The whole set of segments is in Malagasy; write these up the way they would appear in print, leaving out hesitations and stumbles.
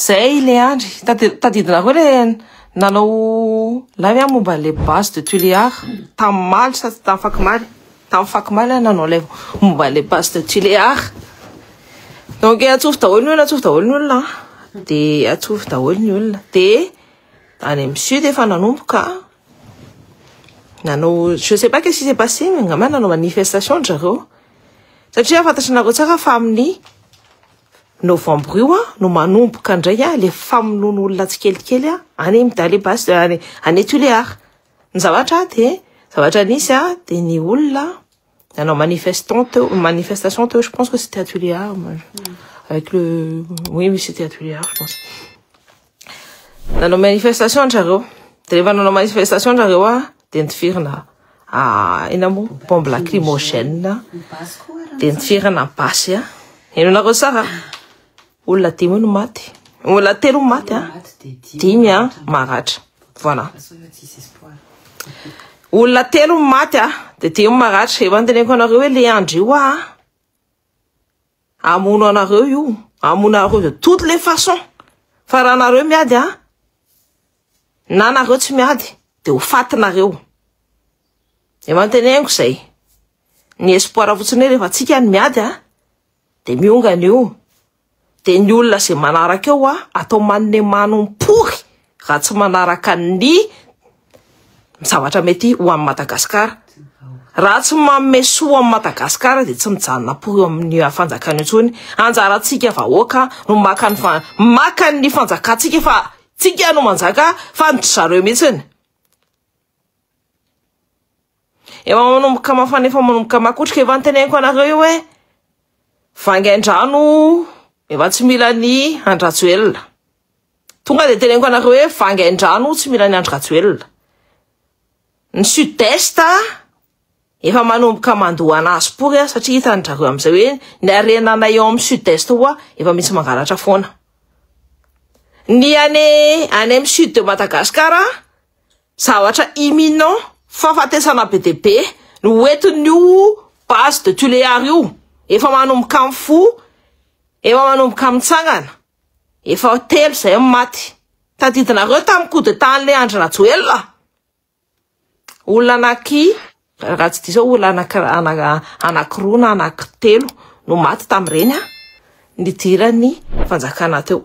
Zay le andry tadidina koa le nanao lavy a momba le base de Tuléar tamaly sa tam fakimaly nanao lay momba le base de Tuléar. Donc atsofoka daholo ny olona de atsofoka daholo ny olona de any amin'ny sud efa nanomboka nanao je sais pas qu'est-ce qui s'est passé mais ngamba nanao manifestation zareo satria fantatranareo tsara fa amin'ny novembre io no manomboka ndray le famonoan'olona tsikelikely any midale base any Tuléar ny zavatra de zavatra nisy de ny olona nanao manifestation je pense que c'était à Tuléar avec le oui c'était à Tuléar je pense nanao manifestation zareo de rehefa nanao manifestation zareo de nitifirina ina mo bombe lacrymogène de nitifirina basy enonareo sara olona dimy no maty olona telo maty dimy maratra voilà olona telo maty de dimy maratra efa nteneniko anareo hoe le andro io amono anareo io amono anareo de toutes les façons fa raha anareo miady na anareo tsy miady de ho fatinareo efa nteneniko zay ny espoir fotsiny rehefa tsika ny miady de miongana io de ny olona zay manaraka eo atao manne manompory raha tsy manaraka ny zavatra mety ho amin'ny Madagasikara raha tsy manome soa amin'ny Madagasikara de tsy mijanona pory amin'ny fanjakana intsony anjarantsika vahoaka no maka ny fanjakantsika fa tsika no manjaka fa ny zareo mihitsiny efa manomboka mafanefa manomboka makotrika efa nteneniko anareo io hoe vangain-drano efa tsy mila ny Andratsoelina tonga de teneniko anareo hoe vangain-drano tsy mila ny Andratsoelina ny sud-est efa manomboka mandohana azy pory satria hitan'ndrareo amin'izay hoe ny arenana eo amin'ny sud-est hoa efa misy mangalatra foana ny any amin'ny sud de Madagasikara zavatra imminent fahafatesana be de be no entin'io base de Tuléar io efa manomboka amin'ny fo efa manomboka mitsangana efa telo zay maty tadidinareo tamin'ny coup d'état an'le Andry Rajoelina olona raha tsy diso olona anakiroa na anankitelo no maty tamin'ireny nidirany fanjakana teo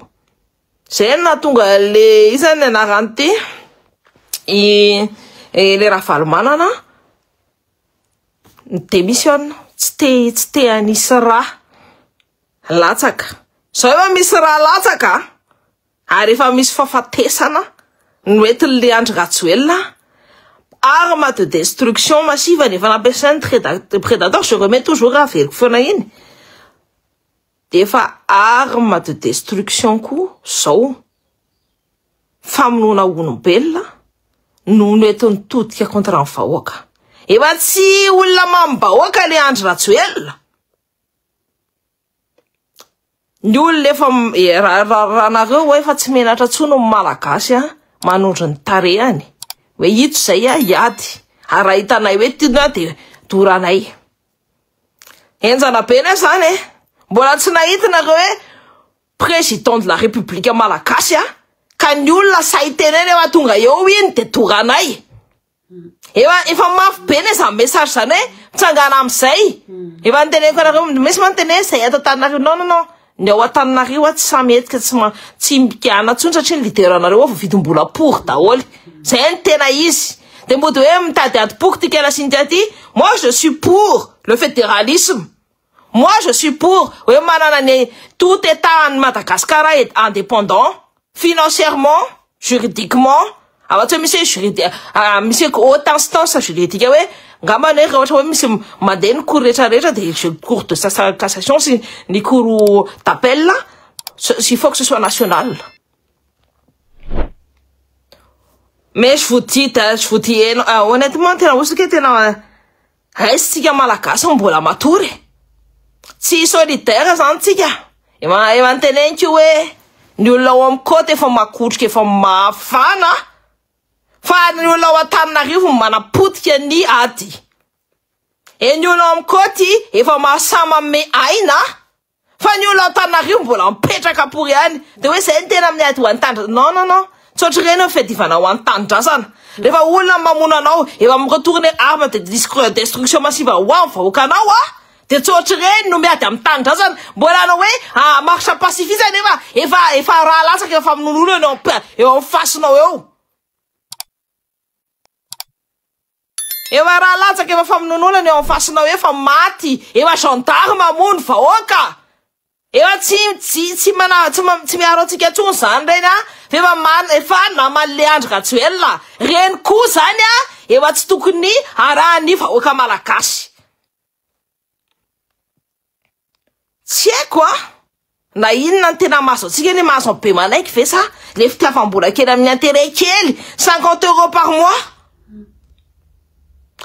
zay no nahatonga le isany anarany ty le Ravalomanana démission tsy te anisy raha latsaka zao efa misy raha latsaka ary efa misy fahafatesana no entin'le Andry Rajoelina arme de destruction massive nefa nampiasainy prédateur je remets toujours averiko foana iny defa arme de destruction koa zao famonoana olombelona no entiny todika contre ny vahoaka efa tsy olona mambahoaka le Andry Rajoelina ny olona efa raha nareo efa tsy menatra tsony malagasy manondro ny tarehany hoe ito zay iady ara hitanay hoe tino de doranay enjana be na zany mbola tsy nahita nareo hoe président de la république malagasy ka ny olona saiteneny efa tonga eo iny de doranay efa mafy be na zany message zany hoe mitsangana amin'izay efa niteneniko anareo misy mantene zay ato tanareo non ny ao an-tananareo tsy samy etika tsy mikana tsony satria ny lideranareo vao vidim-bola pory daholo zay ny tena izy de mbo de hoe mitady adi-poky ty kela sy ny ty moi je suis pour le fédéralisme moi je suis pour hoe manana ny tout état en Madagascar est indépendant financièrement juridiquement afatsy hoe misy haute instance juridique hoe ngamba ne rehetra hoe misy mandeha ny cour rehetrarehetra de cour de cassation sy ny cour d'appel il faut que ce soit national. Mais je vous dis honnêtement tena osika tena aisitsika malagasy mbola matory tsy solidaire zany tsika efa nteneniko hoe ny olona ao amin'ny côte efa makotrika efa mafana fa ny olona ao Antananarivo manapotika ny ady ny olona ao amin'ny côte efa mahasama me aina fa ny olona Antananarivo mbola mipetraka pour ihany de hoe zay ny tena amin'ny ady ho antandra non tsotra reny fedivana ho antandrasana rehefa olona mamono anao efa miretourner arme de destruction massive ho amin'ny vahoakanao de tsotra reny no miady amin'ny tanindrazana mbola anao hoe marche pacifiste efa raha latsaka efa amin'olona eo amin'ny fasinao efa raha latsaka efa famin'olona eo amin'ny fasinao efa maty efa gendarme mamono vahoaka efa tsy miaro antsika tsony zany reny efa namaly le Andry Rajoelina reny koa zany efa tsy tokony arahany vahoaka malagasy tsy haiko na inona ny tena maso antsika ny maso be manaiky ve sa le fitiavam-bola kely amin'ny intérêt kely 50 € par mois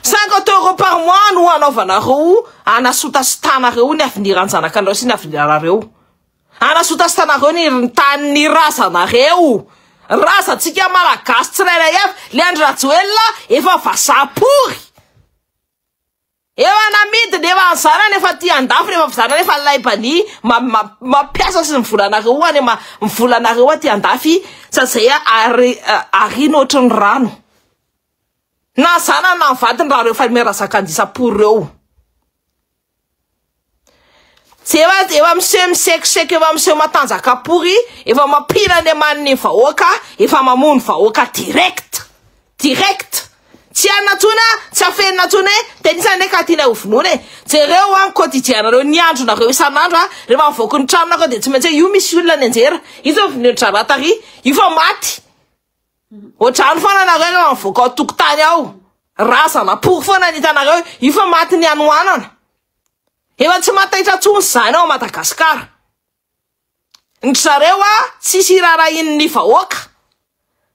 50 € par mois no anaovanareo anasotasotanareo ny aviniran'ny zanakanareo sy ny avinirareo anasotasotanareo ny tanin'ny razanareo razantsika malagasy tsirairay avy le Andry Rajoelina efa vasapory efa namidiny efa anzanany efa ty andafy efa fizanany efa laibany mapiasa sy mivolanareo any mivolanareo aty andafy sazay arino ohatry ny rano na zana na mivadiny raha reo fa mirazaka andisa-pory reo tsy efa miseho misekiseko efa miseho matanjaka-pory efa mampina ny aman'ny vahoaka efa mamono vahoaka direct tsy anatsona tsy afenina tsona tenisany ndraiky atiana ovinony jereo amin'ny quotidianareo ny andronareo isan'andro rehefa mivoaka ny tranonareo de tsy maintsy io misy olona ny anjera izy ovin'nydranatary io fa maty ohatrany foana nareo rehefa mivoaka ao tokotany ao razana pory foana ny hitanareo io fa maty ny anoanana efa tsy mataitra tsony zany ao Madagasikara ny zareo tsisy rarahin'ny vahoaka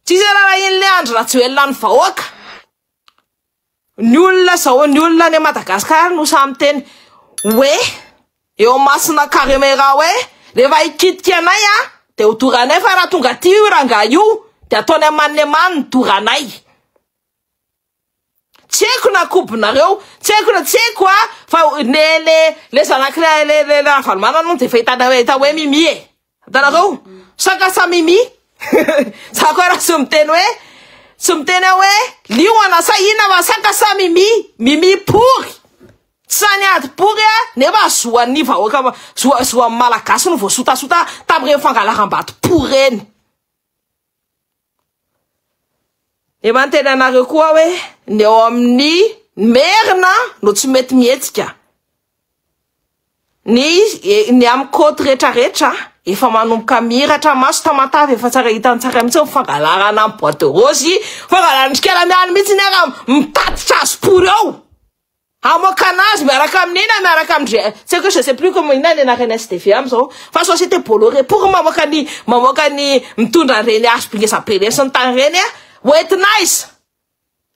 tsisy rarahin'le Andry Rajoelina ny vahoaka ny olona zao ny olona any Madagasikara no samy teny hoe eo masina Carémera hoe rehefa ikitika anay de ho doranay fa raha tonga ty io ranga io de ataony aman'ny amany ny doranay tsy haiko na kobonareo tsy haiko fa le zanak'le le ravalomana no de fa hita hoe mimi hitanareo sakasa mimi za koa raha sy miteny hoe liona sa ina va sakasa mimi pory sany ady pory nefa zoan'ny vahoaka zoa malagasy no voasotasota tam'ireo fangalaham-bato pory reny efa nteny anareo koa hoe ny eo amin'ny merina no tsy mety mihetsika ny amin'ny côte rehetrarehetra efa manomboka miratra maso tamatavy efa tsara hitany tsara mihitsy fangalarana amin'ny boîte de rose fangalanandrikela miany mihitsy ny ara mitatitra azy pory eo amoakanazy miaraka amin'ina miaraka amindre tsy haiko je sais plus comment ina ny anarany SDV am'izao fa société Bolloré pour mamoaka ny mitondra reny azy bingesabe sy ny tany reny hoentinaiza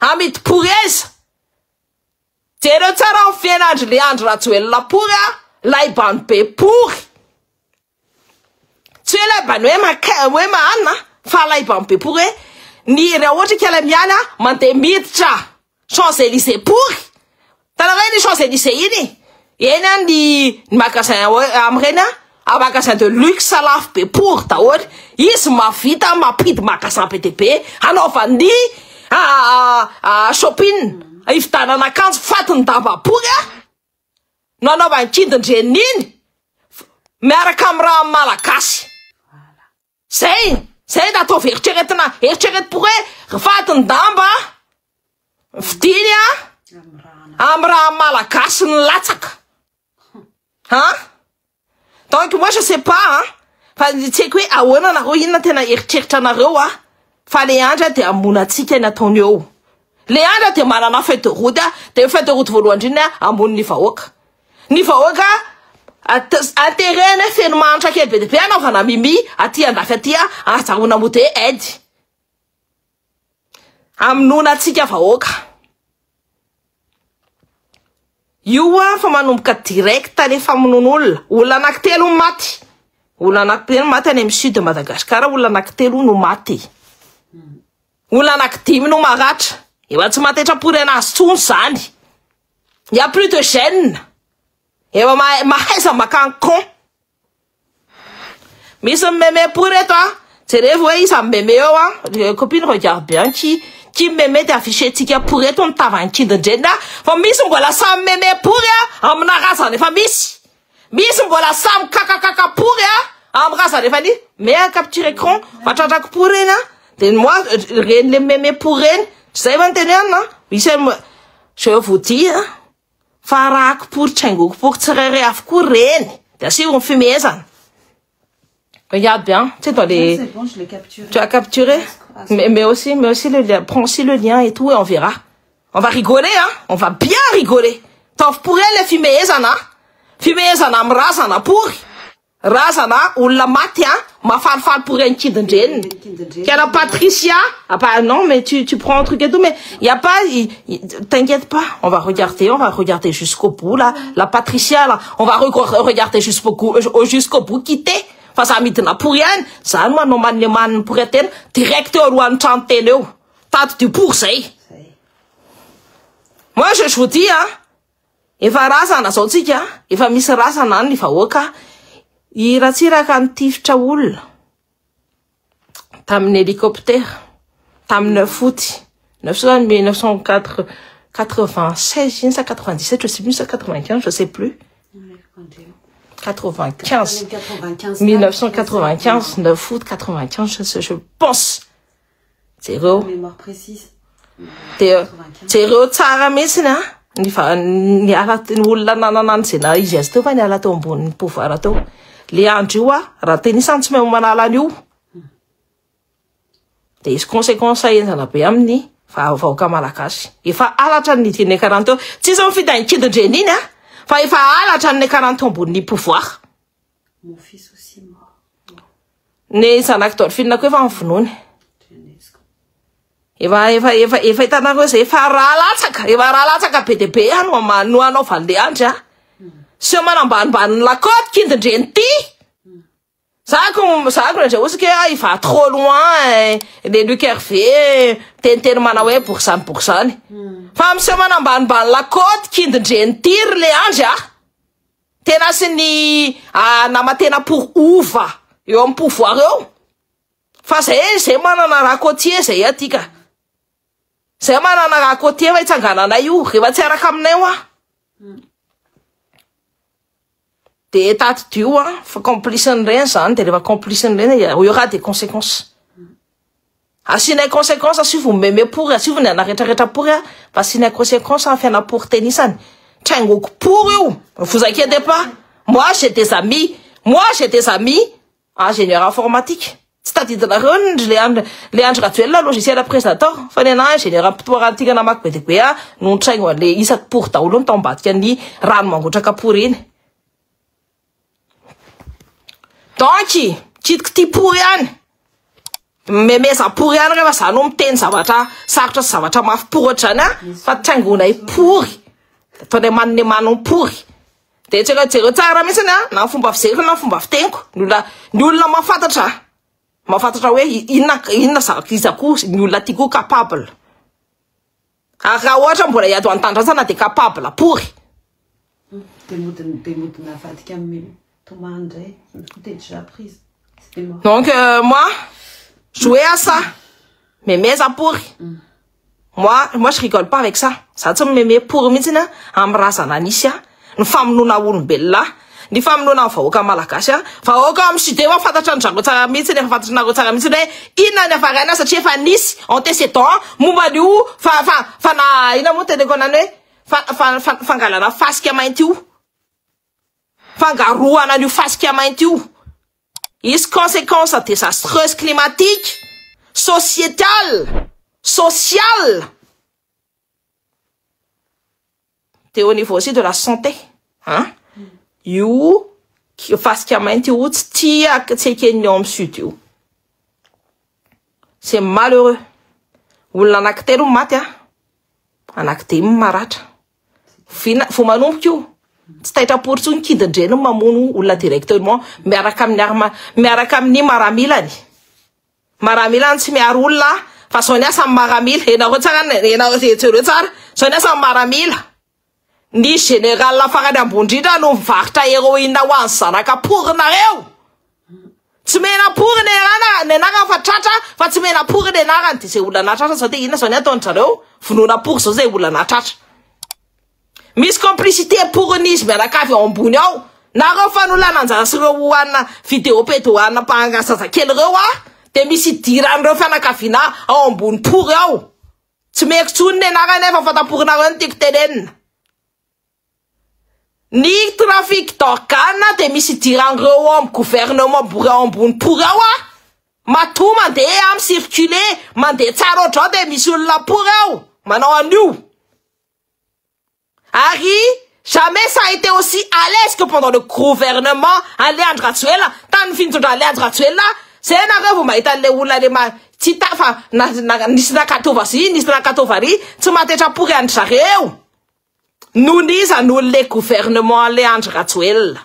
amidy pory eza jereo tsara amin'ny fiainandry le Andry Rajoelina pory laibany be pory tsy hoe laibany hoe mahanina fa laibany be pory ny raha ohatra kela miany mandeha miditra Champs-Élysées pory tanareo ny Champs-Élysées iny ny magasin am'ireny magasin de luxe lafo be pory daholo izy mavita mampidi magasin be debe anaovan'ny shopping ividanana akanjo fatiny damba pory no anaovany kidindreniny miaraka amin'ny raha malagasy zay da atao eritreretina pory fatiny damba vidiny amin'ny raha malagasy ny latsaka donc moi je sais pas fa tsy haiko hoe ahoana nareo inona tena eritreritra anareo fa le Andry de amonatsika ny ataony eo le Andry de manana feuille de route de feuille de route voalohany indrindra ambony ny vahoaka aterreny feno manitra kely be debe anaovana mimi aty andafy aty azahoana mode aide amonatsika vahoaka io fa manomboka direct le famonon'olona anankitelo maty olona anankitelo maty any amin'ny sud de Madagasikara olona anankitelo no maty olona anankidimy no maratra efa tsy matetra pory anazy tsony zany y a plus de gêne efa mahaiza makanko misy mémé pour toi. C'est vrai, oui, ça me mémé, hein. Copine, regarde bien qui me met affiché pour ton tavanchi de Jenna. Fa miss voilà ça mémé pour ya. Amna raza ne fa miss. Miss voilà ça kaka pour ya. Am raza ne fa ni. Mais un capture écran, va tata pour rien. De moi rien les mémé pour rien. Tu sais maintenant non? Oui c'est je vous dis hein. Farak pour tchengo pour tirer af pour rien. T'as si on fume ça. Regarde bien, tu sais, toi, les... C'est bon, je l'ai capturé. Tu as capturé? Mais aussi le lien, prends aussi le lien et tout, et on verra. On va rigoler, hein? On va bien rigoler. T'offres pour elle, les fumées, zana. Fumées, zana, m'razana, pour. Razana, ou la matin, ma fan pour un kid de Jen. Qu'il y a la Patricia. Ah, bah, non, mais tu prends un truc et tout, mais il y a pas, t'inquiète pas. On va regarder jusqu'au bout, là. La Patricia, là. On va regarder jusqu'au bout, quitter. Fa za midina pour yan zany manao man pour atena directeur ou an trano tena eo tato du pour zay. Moi je vous dis hein efa razana zao tsika efa misy razana ny vahoaka iratsiraka ny tifitra olona tamin'ny hélicoptère tamin'ny foot 1996 97 je sais plus 95 je sais plus 95 1995 9 août 95 je pense c'est vrai mémoire précise c'est vrai tsara mihitsy ny ala ny olona nananany zay na izy azy teo fa ny ala teo ambony pouvoir teo le andro io raha tenisany tsy mahay manala an'io de izy conséquence enzana be amin'ny vahoaka malagasy efa alatra ny teny karaha teo tsy izy mifidaninkidindreny iny fa efa alatra ny karaha teo ambony pouvoir. Mon fils aussi mort. Ne zanako tao finna ko efa mivonony efa hitanako zay efa raha latsaka be de be no anaovany le andry sy manambanimbany lakote kindindreny ty zako ndray ozy ke il va trop loin les Luc Hervé tenteny mana hoe pour zany fa misy manambanimbany lakote kindindreny ty le andry tena sy ny namatena pour ova eo amin'ny pouvoir eo fa zay manana raha côtier zay atika zay manana raha côtier fa itsanganana io rehefa tsy araka aminay io de tato dio fa complice n'ireny zany de rehefa complice n'ireny il y aura des conséquences asinay conséquences si vous m'aimez pour si vous n'en retraite pour fa asinay conséquences en fiana pour tennisany traingoko pour io vous inquiétez pas moi j'ai des amis ingénieur informatique tsy tadidinareo le andro ratuel logiciel présentateur fa ny ana ingénieur ampitoarantika namaky be de be no traigno le isaky pour daholo ny tao ambadika ny rano mangotraka pour iny donc kitiko ty pour ihany memeza pour ihany rehefa zany o miteny zavatra sarotra sy zavatra mafy pour ohatrany fa traingonay pour ataonay manony pour de jereo tsara mihitsy na fomba fijeriko na fomba fiteniko ny olona mahafantatra hoe inona izako ny olona tiako capable raha ohatra mbola hiady an-tandrasana de capable pour donc moi jouer à ça mais ça pour moi je rigole pas avec ça ça tsy mémé pour mihitsy amin'ny razana nisy ny famonona olombelona ny famonona vahoaka malagasy vahoaka amin'ny sud fa fantatra ny zango tsara mihitsy nefa fantatra nareo tsara mihitsy hoe inona ny avaraina satria efa nisy antécédent momba an'io fa na ina moa teneko anany hoe fangalana fasika mainty io fangaroana an'io fasika mainty io izy conséquences désastreuses climatiques sociale et au niveau aussi de la santé hein io fasika mainty io tsy tiaka tsy ekeny eo amin'ny sud io c'est malheureux olona anankitelo maty anankidimy maratra vo manomboka io tsy taitra-pory tsony kidindreny mamono olona directement miaraka amin'ny maramilany tsy miaro olona fa zao ny asa amin'ny maramila enareo tsara zao ny asa amin'ny maramila ny général la farany ambondrindra no mivarotra héroïne ho an'ny zanaka porinareo tsy anarany fa tratra fa tsy mena pory ny anarany de zay olana tratra sao te ina zao ny ataony zareo vonoana pory zao zay olana tratra misy complicité pournisme mianakavy ao ambony ao nareo fanolana anjara sy reo hoanina vidéo peto hoanina mpahangasazakely reo de misy diran'ireo fianakaviana ao ambony pory ao tsy meko tsony ny anarany nefa fataporinareo ny tiako tenenina ny trafic d'organe de misy diran'ireo ao amin'ny gouvernement bory ao ambony pory ao mato mandeha am circuler mandeha tsara ohatrao de misy olona pory ao manao an'io Harry, jamais ça a été aussi à l'aise que pendant le gouvernement à Léandre Ratsuela. Tant fin de Léandre Ratsuela, c'est un arrêt, vous m'avez les oula de ma tita, enfin, nisna katovasi, nisna katovari, tu m'as déjà pour un charreu. Nous disons à nous les gouvernements Léandre Ratsuela.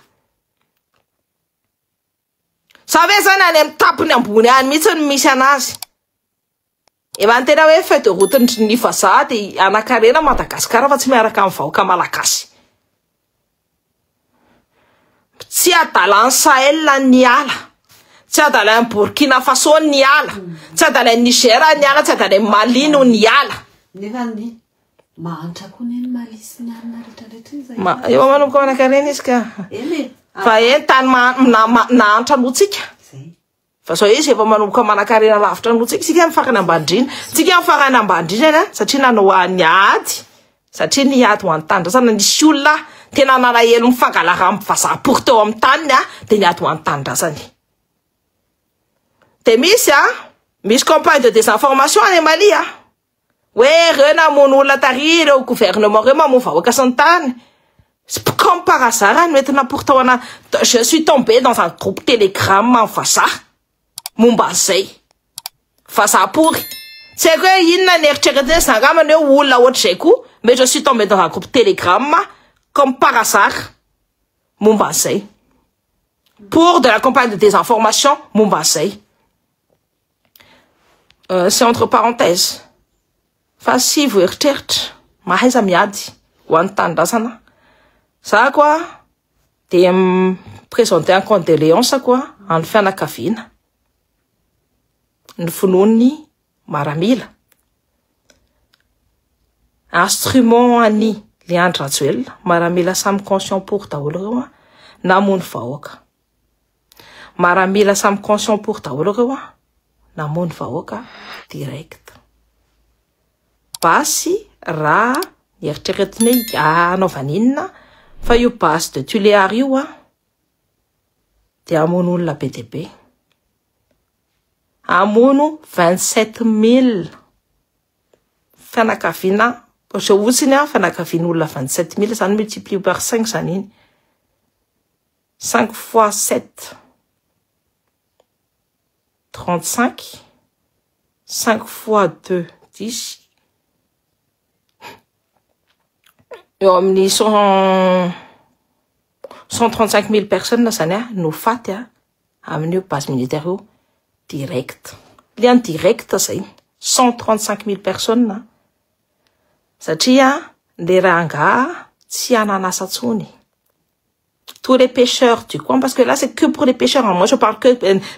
Savez, ça n'a même tapé un bout, un missionnaire. E va tena hoe feuille de route ny fasady anakarena Madagasikara fa tsy miaraka amin'ny vahoaka malagasy. Tsy adalan'ny Sahel ny ala, tsy adalan'ny Burkina Faso ny ala, tsy adalan'ny Niger ny ala, tsy adalan'ny Mali ny ala. Nefa ny mahantra koa ny Mali sy ny ala rehetrarehetra eo manomboka anakarena izy ka. Fa tany nahantra anotsika. Fa so izy efa manomboka manakarena lavitra anotsika sika mifarana ambandrina. Tsika mifarana ambandrina satria nanao any ady. Satria ny ady ho antandrasana nisy olona tena nalahelo mifangalara mivazaha pory teo amin'ny tany de ny ady ho antandrasany. De misy campagne de désinformation any Mali hoe reo namono olona tary reo gouvernement reo mamono vahoaka sy ny tany. Comme par hasard, je suis tombé dans un groupe Telegram en vazaha. Mombasay. Vazaha pory. C'est que inona neritreretina zangamana hoe olona ohatr'izay koa, mais je suis tombé dans un groupe Telegram comme par hasard. Mombasay. Pour de la campagne de désinformation, Mombasay. C'est entre parenthèses. Fa si vous eritreritra, mahaiza miady ho an'ny tanindrazana. Ça quoi, de présenter un condoléance quoi, en fianakaviana. Ny fonony maramila. Instrument ani Léandre Ratsuela, maramila samy conscient pour daholo reo namono vahoaka. Maramila samy conscient pour daholo reo namono vahoaka direct. Basy raha eritreretiny anaovana inona fa io base de Tuléar io de amono olona BDB. Amono 27 000 fianakaviana. Je ohatsiny fianakaviana olona 27 000 zany multiplie par 5 zany iny. 5 fois 7 35. 5 fois 2 10. Eo amin'ny 135 000 personnes zany no faty amin'io base militaire io direct. Lian direct zay 135 000 personnes. Satria le ranga tsy ananasa tsony. Tous les pêcheurs du coin, parce que là c'est que pour les pêcheurs. Moi je parle que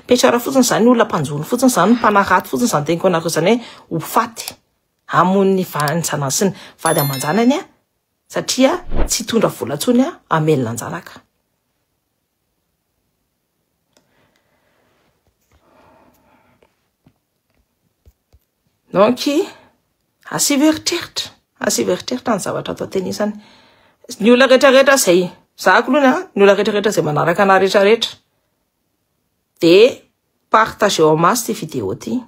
pêcheurs fotsiny zany olona mpanjono fotsiny zany mpanaraty fotsiny zany teniko anareo zany ho faty. Amony vantsana sy ny vady amanjanany satria tsy tondra vola tsony amelona anjanaka. Donc asivy eritreritra ny zavatra atao teny izany. Ny olona rehetrarehetra zay zako aloha ny olona rehetrarehetra zay manaraka ana rehetrarehetra de partageo en masse ty vidéo ty.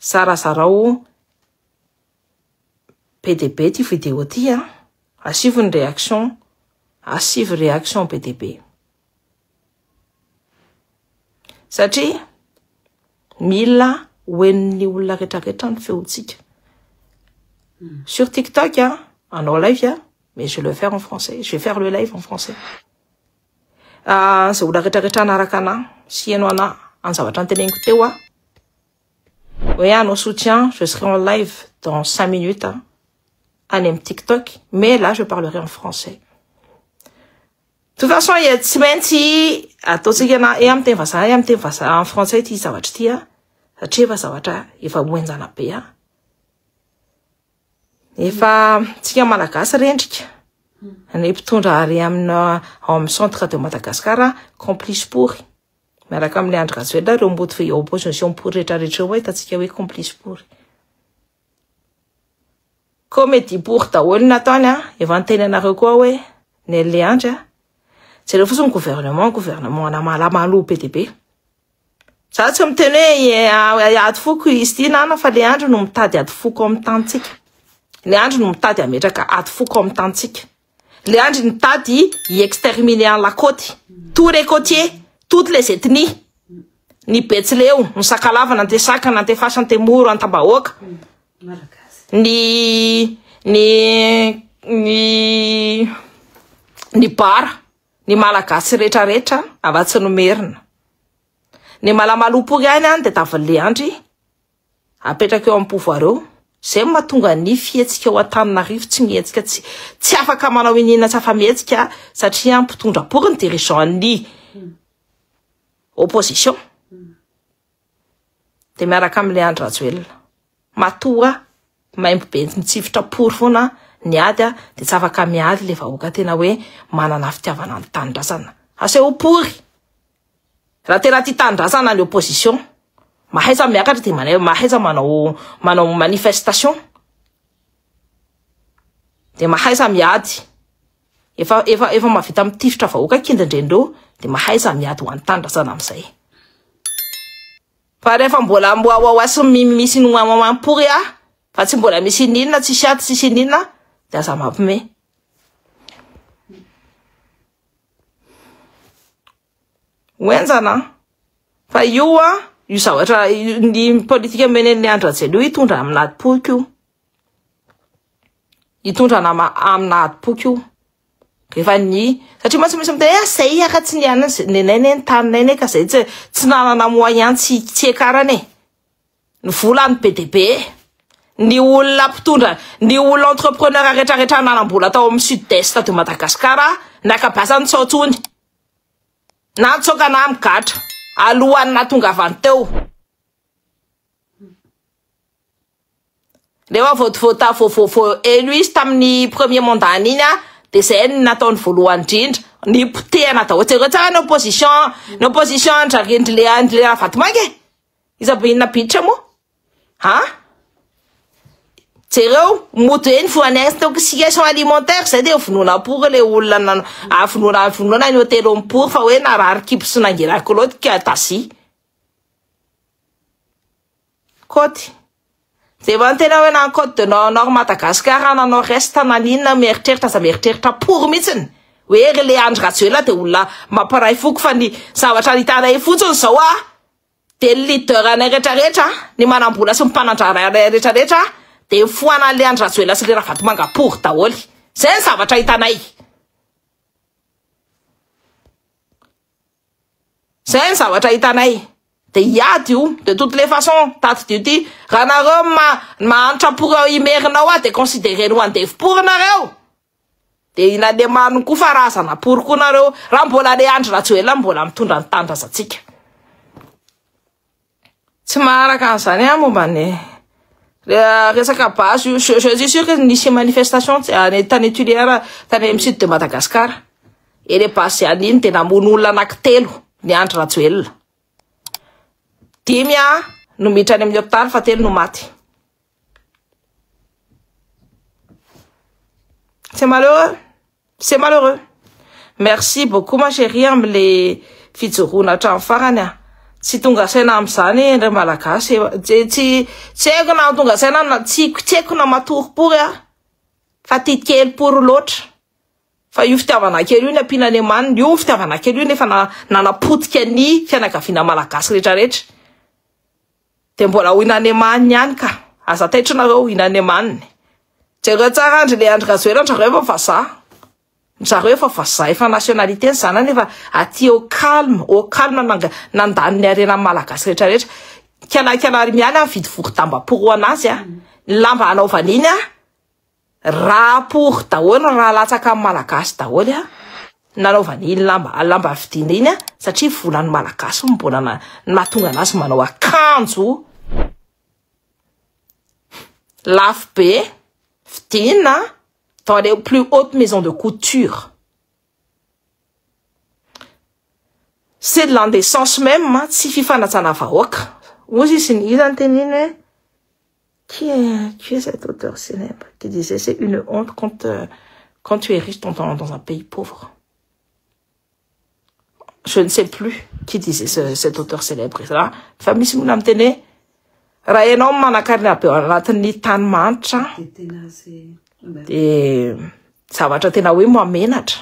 Zarazarao PDB ty vidéo ty asivy ny réaction, asivy réaction PDB. Satria mila hoen'ny olona rehetrarehetra ny feontsika. Sur TikTok, en live, mais je vais le faire en français. Je vais faire le live en français. C'est où la retraite narakana, si on a un savatan tenenkutewa. Oui, à nos soutiens, je serai en live dans 5 minutes. Un TikTok, mais là, je parlerai en français. toute façon tsy maintsy ataotsika na am teny vazaha am teny vazaha en français ty zavatra ty satria efa zavatra efa moenjana be efa tsika malagasy rendrika ny mpitondra ary amina ao amin'ny centre de Madagascar complice pour miaraka amin'ny Andry Rajoelina reo mboty fe opposition pour rehetrarehetra hoe hitantsika hoe complice pour comédie pour daholo nataony efa niteny anareo koa hoe ny Leandry jereo fotsiny gouvernement ana malamalao be deabe za tsy miteny hoe ady foko izy ty nana fa Leandry no mitady ady foko amin'ny tantsika Leandry no mitady ametraka ady foko amin'ny tantsika Leandry mitady exterminer en la côte tous les côtiers toutes les ethnies ny Betsileo ny Sakalava nante Saka nante Fasa nante Moro Antambahoaka ny Bara ny Malagasy rehetrarehetra avatsy nomerina ny malamalopoko ihany de tavy Leandry apetraka eo amin'ny pouvoir eo zay mahatonga ny fietsika ao Antananarivo tsy mihetsika tsy afaka manao inina tsy afa mihetsika satria mpitondra pour ny dirigeant ny opposition de miaraka amin'ny Leandry Rajoelina matoa maimbo be mitsifitra pour foana ny ady de tsy afaka miady le vahoaka tena hoe manana fitiavana ny tanindrazana aseo pour raha tena tia tanindrazana ny opposition mahaiza miakatra de mahaiza manao manifestation de mahaiza miady efa mavita mitifitra vahoaka kindrendrendreo de mahaiza miady ho an'ny tanindrazana amin'izay fa rehefa mbola mboaoasy misy pour fa tsy mbola misy ninona tsisy aty tsisy ninona de aza mampime oenjana fa io zavatra ny politika menen'ny Andry Rajoelina io hitondra amina ady poko io hitondra amina ady poko io rehefa satria matsy misy miteny zay aka tsy niana nenay ny taninay ka zay tsy nanana moyen tsy ekarane ny volany PDB ny olona mpitondra ny olona entrepreneur rehetrarehetra nanambola tao amin'ny sud-est de Madagascar nakabasany tsaotsony natsoka na migatra alohany natongavany teo rehefa vo élu izy tamin'ny premier mandat iny de zay nataony voalohany indrindra ny potehana daholo tsara tsara ny opposition ndrarindry le Ravatomanga izabe inona biditra mo jereo moto eny foan'ainzy intoxication alimentaire zay de vonoana pour le olona vonoana ny hôtel homme pour fa hoe narary kipo sy nangerako loatra ka tasy côte zay va tena hoe na côte de Nord Madagascar nanao reste nanina mieritreritra za mieritreritra pour mitsiny hoe le Andry Rajoelina de olona mamparay foko fa ny zavatra hitanay fotsiny zao de leader anay rehetrarehetra ny manambola sy mpanandrara rehetrarehetra de foana le Andry Rajoelina sy le Ravatomanga pour daholo zay ny zavatra hitanay zay ny zavatra hitanay de iady io de toutes les façons tato dity raha nareo mahantra pour imerinao de considérez-nous andevy pour nareo de inalemano koa fa razana pour koa nareo raha mbola le Andry Rajoelina mbola mitondra ny tanindrazantsika tsy maharaka an'izany momba ny resaka base io je suis sûr que nisy manifestation tany étudière tany amin'ny sud de Madagascar et les base aniny de namono olona anankitelo ny Andry Rajoelina 10 no miditra any amin'ny hôpitaly fa 3 no maty c'est malheureux merci beaucoup ma chérie amle fijoroana hatramin'ny farany tsy tonga saina am'izany ndray malagasy tsy haiko na tonga saina tsy haiko na matory pour fa titkely pour loatra fa io fitiavana kely io ny ampina any amaniny io fitiavana kely io nefa nanapotika ny fianakaviana malagasy rehetrarehetra de mbola ho inany amaniny ihany ka aza taitra nareo inany amaniny jereo tsara andry le Andry Rajoelina zareo efa vazaha efa nationalité ny zana nefa aty au calme nandaniny arena malagasy rehetrarehetra kialary miany mividy voro-damba pour anazy lamba anaovan'iny raha pour daholo raha latsaka amin'ny malagasy daholo nanaovany iny lamba vidina iny satria volany malagasy mbona mahatonga anazy manao akanjo lafo be vidina dans les plus hautes maisons de couture. C'est de l'indécence même, si fifanatana vahoaka. Ozy izy ny izany teny iny hoe qui est cet auteur célèbre qui disait c'est une honte quand tu es riche dans un pays pauvre. Je ne sais plus qui disait cet auteur célèbre. Fa misy olona miteny raha ianao manakarina be anatin'ny tany manitra de zavatra tena hoe mamenatra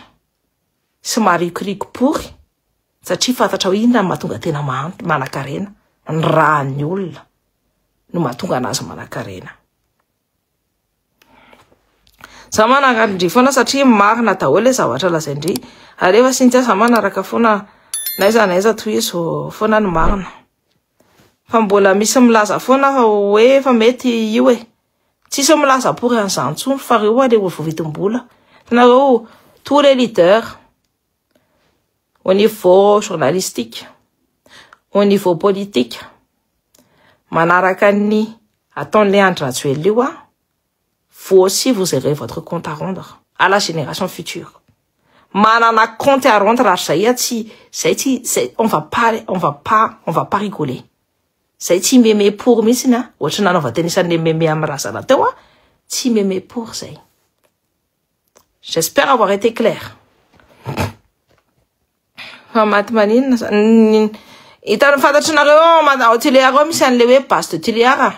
sy marikorikopory satria fantatra hoe inona mahatonga tena manakarena ny rahan'ny olona no mahatonga anazy manakarena. Za manakandry foana satria marina daholo le zavatra lazaindry ary efa sintsy za manaraka foana naiza toy izo foana ny marina fa mbola misy milaza foana hoe fa mety io e tsisy milaza pour an'izany ntsony fa reo le vovitim-bola tanareo tous les leaders au niveau journalistique au niveau politique manaraka ny ataon'le Andry Rajoelina io vous aussi vous aurez votre compte à rendre à la génération future. Manana compte à rendre à on va pas rigoler. C'est ti mémé pour misina, ou tu n'en vas tenir ça ne mémé amrasa la tewa, ti mémé pour ça. J'espère avoir été clair. Matmanin, itan fatat na ma utiliaro mi san lewe paste utiliara.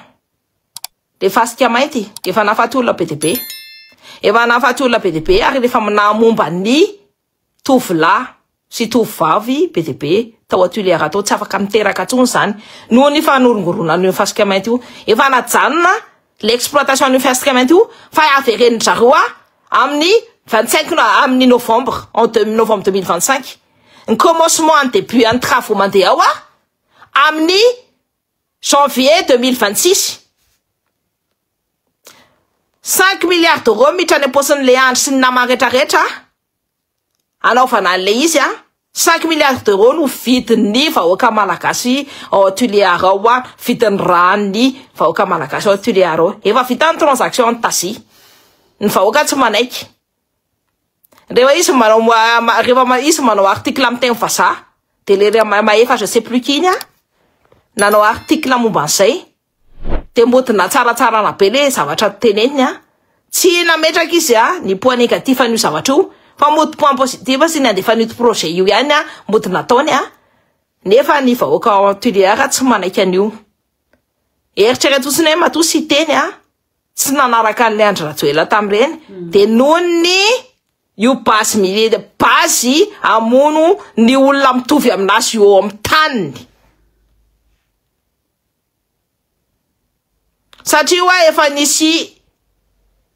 Le fast kiamaiti, ke fa nafatul la PDP. E va nafatul la PDP, ari le famna momba ni tovla, si tovavy PDP, tao utiliara to tsafa kamteraka tsony zany. No ni fa norongorona no fast kiamaiti io, e va najanona l'exploitation du fast kiamaiti io, fa avereny zarua amni 25 amni novembre, en novembre 2025. Un commencement en début en travaux mandeawa amni janvier 2026. 5 milliards d'euros mitrany posiny le andro sy ny namana rehetrarehetra anaovana le izy 5 milliards d'euros no vidiny vahoaka malagasy ao Tuliara ao vidiny rany vahoaka malagasy ao Tuliara efa vitany transaction en tasi ny vahoaka tsy manaiky rehefa izy manao article amin'ny teny vazaha de le maefa je sais plus qui iny nanao article momba an'izay de modina tsaratsara na be le zavatra teneniny tsy nametraka izy ny point négatif an'io zavatra io fa mody point positif sy ny andefa ny projet io ihany modina taony nefa ny vahoaka Tuliara tsy manaiky an'io eritrereto fotsiny hoe matoa sy teny tsy nanaraka an'le Andry Rajoelina tam'ireny de nony io base millier base amono ny olona mitovy aminazy eo amin'ny taniny. Satria efa nisy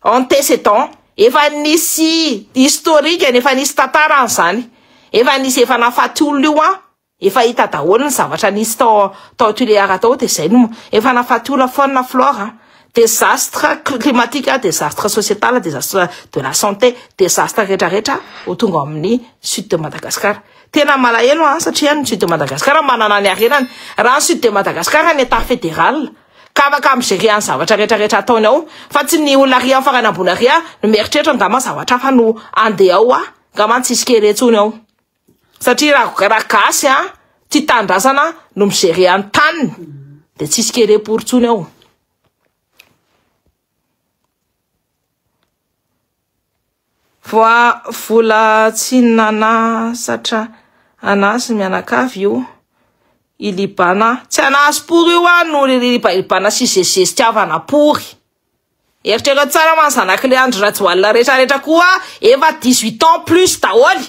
antécédent, efa nisy historique, efa nisy tantara zany, efa nisy efa nafaty olona io efa hita daholo ny zavatra nisy tao Tuliara tao de zay no efa nafaty olona faune flore, désastre climatique, désastre sociétal, désastre de la santé, désastre rehetrarehetra ho tonga amin'ny sud de Madagascar. Tena malahelo satria ny sud de Madagascar manana ny arenany, raha ny sud de Madagascar ny état fédéral kavaka am'zay an zavatra rehetrarehetra ataony ao fa tsy ny olona ria farany ambony ria no mieritreritra ngama zavatra fa no andeha ao ngama tsisy keretsony ao satria raha gasy tsy tandrazana no migerer an tany de tsisy kereporotsony ao. Vola tsy nana satra anazy mianakavy io ilibana tsy anazy pory io no ilibana sy zezeze tiavana pory eritreritra tsara man zanaky le Andry Rajoelina rehetrarehetra koa efa 18 ans plus daholy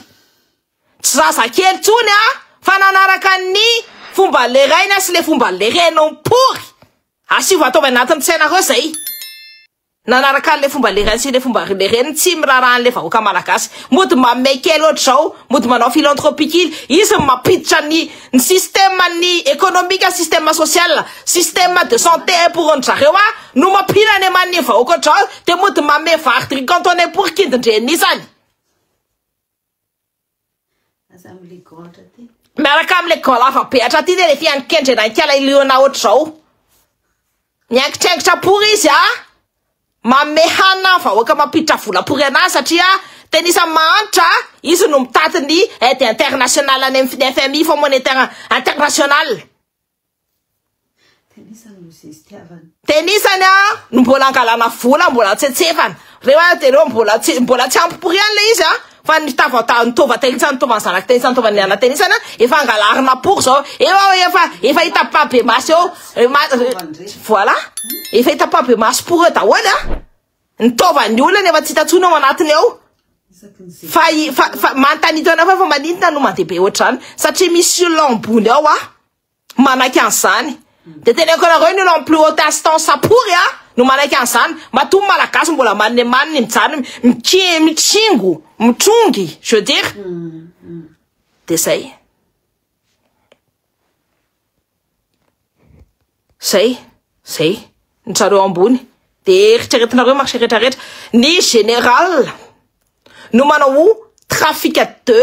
tsy zazakely tsony fa nanaraka ny fomba le raina sy le fomba le renao pory asio ataovy anatin'ny tsainareo zay nanaraka le fomba le raina sy le fomba le reny tsy mirarahan le vahoaka malagasy mody mamekely ohatry zao mody manao philanthropique izy mapiditra ny système ny économique système social système de santé pour ny zareo no mampihina ny aman'ny vahoaka ohatry zao de mody mame vary tricantonné pour kindindreny izany miaraka am'le golafa be atraty de le fianikendrenankala iliona oatra zao miankitraingitra pory izy mamme hana vahoaka mampiditra volapory anazy satria tenisa mahantra izy no mitatiny aide international any amin'ny FMI Fonds monétaire international tenisany no mbola angalana vola mbola tsetsefana reo mbola tsy ampy pory any le izy fa nitova tenisa nitova zanaky tenisa nitova ny ana tenisana efa angalarina pory zao efa hitapa be masy eo voilà efa hitapa be masy pory eo daholo nitova ny olona nefa tsy hitatsona ao anatiny ao fa mantanito ana fa manintona no mandeha be ohatrany satria misy olona ambony ao manaky an'izany de teneko anareo ny olona en plus haute instance pory no manaky an'izany matombo malagasy mbola maniny maniny mijany mitsingo mitrongy je veux dire de zay ny tsareo ambony de eritreretinareo marché rehetrarehetra ny général no manao trafic de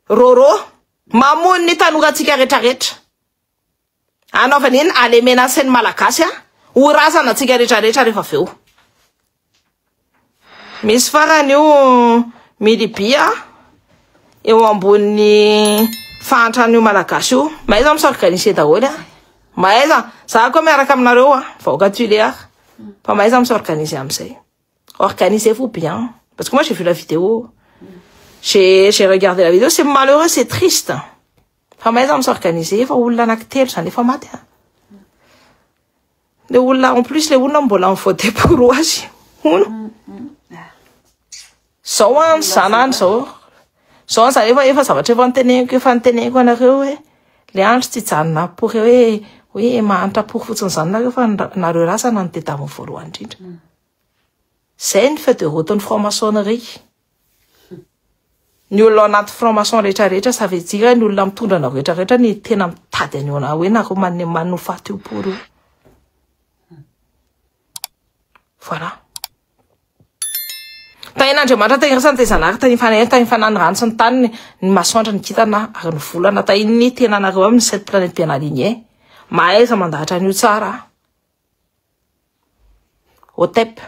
roro mamony ny tanoratsika rehetrarehetra anaovany iny ale menanseny malagasy ho razana atsika rehetrarehetra rehefa aveo misy farany io milibia eo ambony fahantrany io malagasy io maiza misorganiser daholo maiza za koa miaraka aminareo vahoaka tuléar fa maiza misorganiser am'izay organisez-vous bien parce que moi j'ai vu la vidéo j'ai regardé la vidéo c'est malheureux c'est triste fa maiza misorganiser fa olona anankitelo zany efa maty le olona en plus le olona mbola mivote pour azy ono zao sanany zao zany efa zavatra efa niteneniko anareo hoe le andro tsy janona pory hoe mahantra pory fotsiny zany nareo fa nareo rasana ny tedamo voalohany indrindra zay ny feuille de route ny franc-maçonnerie ny olona anaty franc-maçon rehetrarehetra savetsika ny olona mitondra anao rehetrarehetra ny tena mitady any ona hoe nareo manne manno faty io pory io voilà tain'Andriamanitra tain'irasany tezanary tany rano sy ny tany ny masoandra ny kitana ary ny volana tainy tena nareo amin'ny 7 planète bien aligné maaiza mandahatra an'io tsara au tep